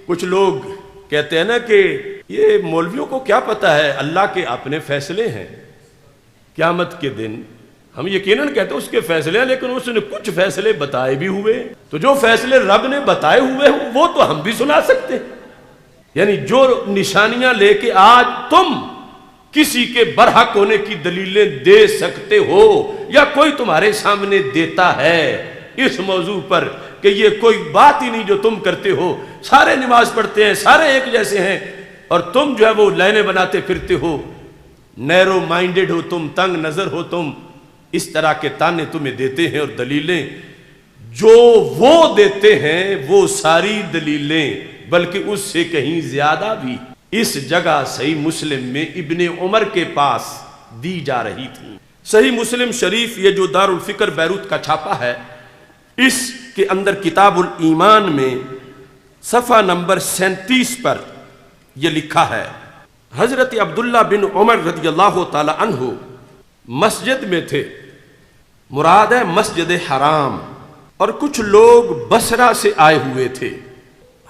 کچھ لوگ کہتے ہیں نا کہ یہ مولویوں کو کیا پتا ہے، اللہ کے اپنے فیصلے ہیں، قیامت کے دن ہم یقیناً کہتے ہیں اس کے فیصلے ہیں، لیکن اس نے کچھ فیصلے بتائے بھی ہوئے، تو جو فیصلے رب نے بتائے ہوئے ہیں وہ تو ہم بھی سنا سکتے ہیں۔ یعنی جو نشانیاں لے کے آج تم کسی کے برحق ہونے کی دلیلیں دے سکتے ہو یا کوئی تمہارے سامنے دیتا ہے اس موضوع پر کہ یہ کوئی بات ہی نہیں جو تم کرتے ہو، سارے نماز پڑھتے ہیں، سارے ایک جیسے ہیں، اور تم جو ہے وہ لائنیں بناتے پھرتے ہو، نیرو مائنڈڈ ہو تم، تنگ نظر ہو تم، اس طرح کے تانے تمہیں دیتے ہیں اور دلیلیں جو وہ دیتے ہیں وہ ساری دلیلیں بلکہ اس سے کہیں زیادہ بھی اس جگہ صحیح مسلم میں ابن عمر کے پاس دی جا رہی تھی۔ صحیح مسلم شریف یہ جو دار الفکر بیروت کا چھاپا ہے، اس کے اندر کتاب الایمان میں صفحہ نمبر 37 پر یہ لکھا ہے، حضرت عبداللہ بن عمر رضی اللہ تعالی عنہ مسجد میں تھے، مراد ہے مسجد حرام، اور کچھ لوگ بصرہ سے آئے ہوئے تھے،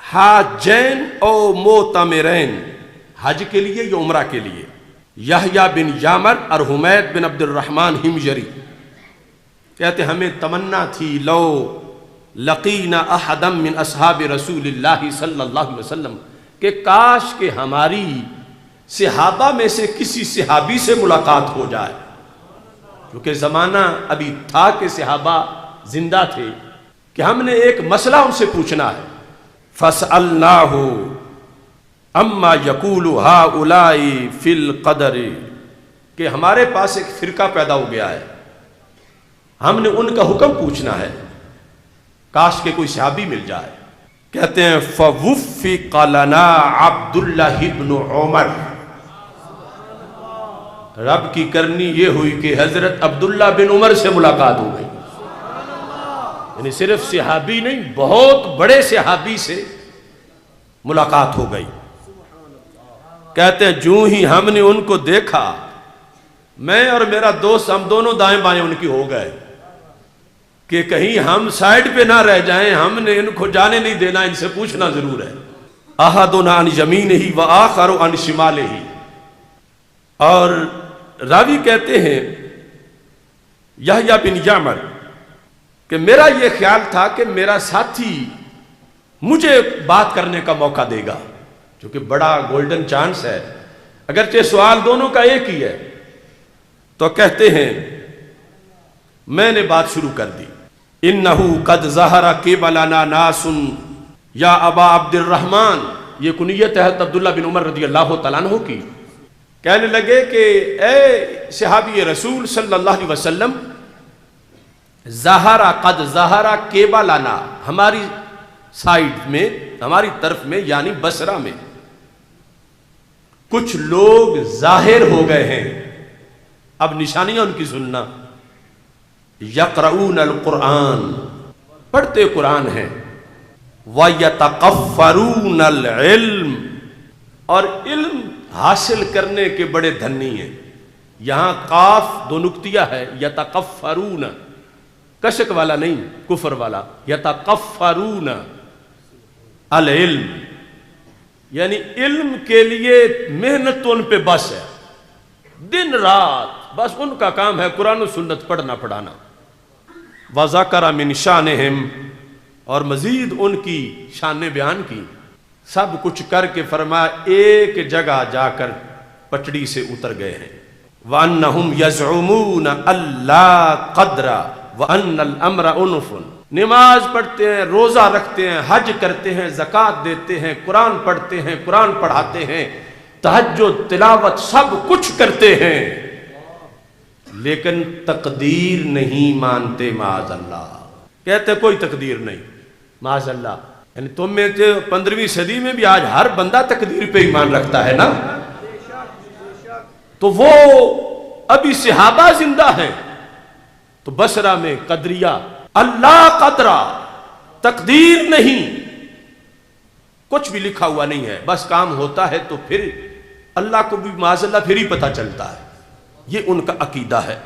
حاجین او معتمرین، حج کے لیے یا عمرہ کے لیے، یحییٰ بن یامر اور حمید بن عبد الرحمن ہمجری کہتے ہمیں تمنا تھی لو لقینا احدا من اصحاب رسول اللہ صلی اللہ علیہ وسلم کہ کاش کہ ہماری صحابہ میں سے کسی صحابی سے ملاقات ہو جائے، کیونکہ زمانہ ابھی تھا کہ صحابہ زندہ تھے، کہ ہم نے ایک مسئلہ ان سے پوچھنا ہے۔ فَاسْأَلْنَاهُ اما یقول ہؤلاء فی القدر، کہ ہمارے پاس ایک فرقہ پیدا ہو گیا ہے، ہم نے ان کا حکم پوچھنا ہے، کاش کہ کوئی صحابی مل جائے۔ کہتے ہیں فوفق لنا عبداللہ بن عمر، رب کی کرنی یہ ہوئی کہ حضرت عبداللہ بن عمر سے ملاقات ہو گئی، یعنی صرف صحابی نہیں، بہت بڑے صحابی سے ملاقات ہو گئی۔ کہتے ہیں جوں ہی ہم نے ان کو دیکھا، میں اور میرا دوست ہم دونوں دائیں بائیں ان کی ہو گئے کہ کہیں ہم سائیڈ پہ نہ رہ جائیں، ہم نے ان کو جانے نہیں دینا، ان سے پوچھنا ضرور ہے۔ احدنا عن یمینہ وآخر عن شمالہ، اور راوی کہتے ہیں یحییٰ بن یامر کہ میرا یہ خیال تھا کہ میرا ساتھی مجھے بات کرنے کا موقع دے گا، کیونکہ بڑا گولڈن چانس ہے، اگرچہ سوال دونوں کا ایک ہی ہے۔ تو کہتے ہیں میں نے بات شروع کر دی، انہو قد ظہر قبلنا ناس یا ابا عبد الرحمن، یہ کنیت ہے حضرت عبداللہ بن عمر رضی اللہ تعالیٰ عنہ کی، کہنے لگے کہ اے صحابی رسول صلی اللہ علیہ وسلم، ظہر قد ظہر قبلنا، ہماری سائیڈ میں، ہماری طرف میں یعنی بصرہ میں کچھ لوگ ظاہر ہو گئے ہیں، اب نشانیاں ان کی سننا، یقرؤون القرآن، پڑھتے قرآن ہیں، وَيَتَقَفَّرُونَ الْعِلْمِ، اور علم حاصل کرنے کے بڑے دھنی ہیں۔ یہاں قاف دو نقطیہ ہے، یتقفرون، کشک والا نہیں، کفر والا، یتقفرون العلم، یعنی علم کے لیے محنت تو ان پہ بس ہے، دن رات بس ان کا کام ہے قرآن و سنت پڑھنا پڑھانا۔ وَذَكَرَ مِنْ شَانِهِمْ، اور مزید ان کی شان بیان کی، سب کچھ کر کے فرمایا ایک جگہ جا کر پٹڑی سے اتر گئے ہیں۔ وَأَنَّهُمْ يَزْعُمُونَ أَلَّا قَدْرَ وَأَنَّ الْأَمْرَ أُنُفٌ، نماز پڑھتے ہیں، روزہ رکھتے ہیں، حج کرتے ہیں، زکوٰۃ دیتے ہیں، قرآن پڑھتے ہیں، قرآن پڑھاتے ہیں، تہجد تلاوت سب کچھ کرتے ہیں، لیکن تقدیر نہیں مانتے، معاذ اللہ، کہتے کوئی تقدیر نہیں، معاذ اللہ۔ یعنی تم میں سے 15ویں صدی میں بھی آج ہر بندہ تقدیر پہ ایمان رکھتا ہے نا، تو وہ ابھی صحابہ زندہ ہیں، تو بصرہ میں قدریہ، اللہ قدرہ، تقدیر نہیں، کچھ بھی لکھا ہوا نہیں ہے، بس کام ہوتا ہے تو پھر اللہ کو بھی معاذ اللہ پھر ہی پتہ چلتا ہے، یہ ان کا عقیدہ ہے۔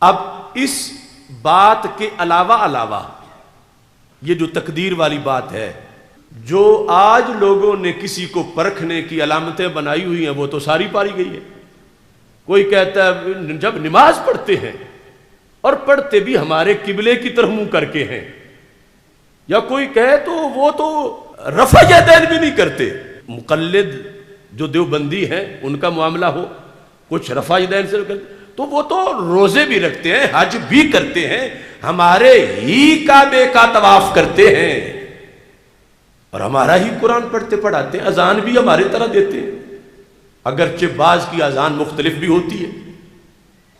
اب اس بات کے علاوہ یہ جو تقدیر والی بات ہے، جو آج لوگوں نے کسی کو پرکھنے کی علامتیں بنائی ہوئی ہیں وہ تو ساری پاری گئی ہے۔ کوئی کہتا ہے جب نماز پڑھتے ہیں اور پڑھتے بھی ہمارے قبلے کی طرف منہ کر کے ہیں، یا کوئی کہے تو وہ تو رفع یدین بھی نہیں کرتے۔ مقلد جو دیوبندی ہیں ان کا معاملہ ہو، کچھ رفع یدین سے کرتے تو وہ تو روزے بھی رکھتے ہیں، حج بھی کرتے ہیں، ہمارے ہی کعبے کا طواف کرتے ہیں اور ہمارا ہی قرآن پڑھتے پڑھاتے ہیں، اذان بھی ہمارے طرح دیتے ہیں، اگرچہ بعض کی اذان مختلف بھی ہوتی ہے۔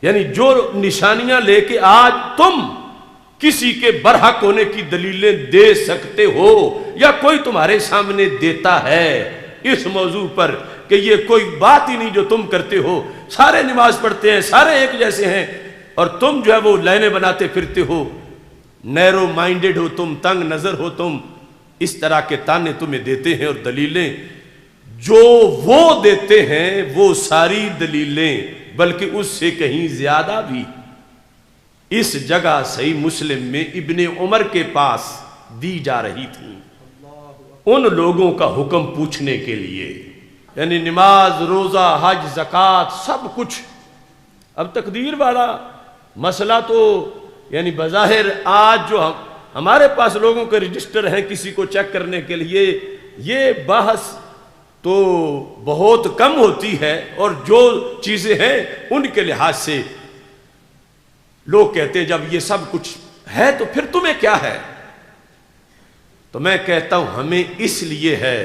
یعنی جو نشانیاں لے کے آج تم کسی کے برحق ہونے کی دلیلیں دے سکتے ہو یا کوئی تمہارے سامنے دیتا ہے اس موضوع پر کہ یہ کوئی بات ہی نہیں جو تم کرتے ہو، سارے نماز پڑھتے ہیں، سارے ایک جیسے ہیں، اور تم جو ہے وہ لائنیں بناتے پھرتے ہو، نیرو مائنڈڈ ہو تم، تنگ نظر ہو تم، اس طرح کے تانے تمہیں دیتے ہیں اور دلیلیں جو وہ دیتے ہیں وہ ساری دلیلیں بلکہ اس سے کہیں زیادہ بھی اس جگہ صحیح مسلم میں ابن عمر کے پاس دی جا رہی تھی ان لوگوں کا حکم پوچھنے کے لیے۔ یعنی نماز، روزہ، حج، زکوٰۃ سب کچھ۔ اب تقدیر والا مسئلہ تو یعنی بظاہر آج جو ہمارے پاس لوگوں کے رجسٹر ہیں کسی کو چیک کرنے کے لیے، یہ بحث تو بہت کم ہوتی ہے، اور جو چیزیں ہیں ان کے لحاظ سے لوگ کہتے ہیں جب یہ سب کچھ ہے تو پھر تمہیں کیا ہے؟ تو میں کہتا ہوں ہمیں اس لیے ہے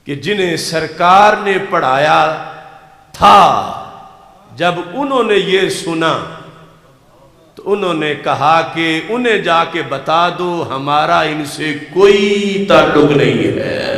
کہ جنہیں سرکار نے پڑھایا تھا جب انہوں نے یہ سنا تو انہوں نے کہا کہ انہیں جا کے بتا دو ہمارا ان سے کوئی تعلق نہیں ہے۔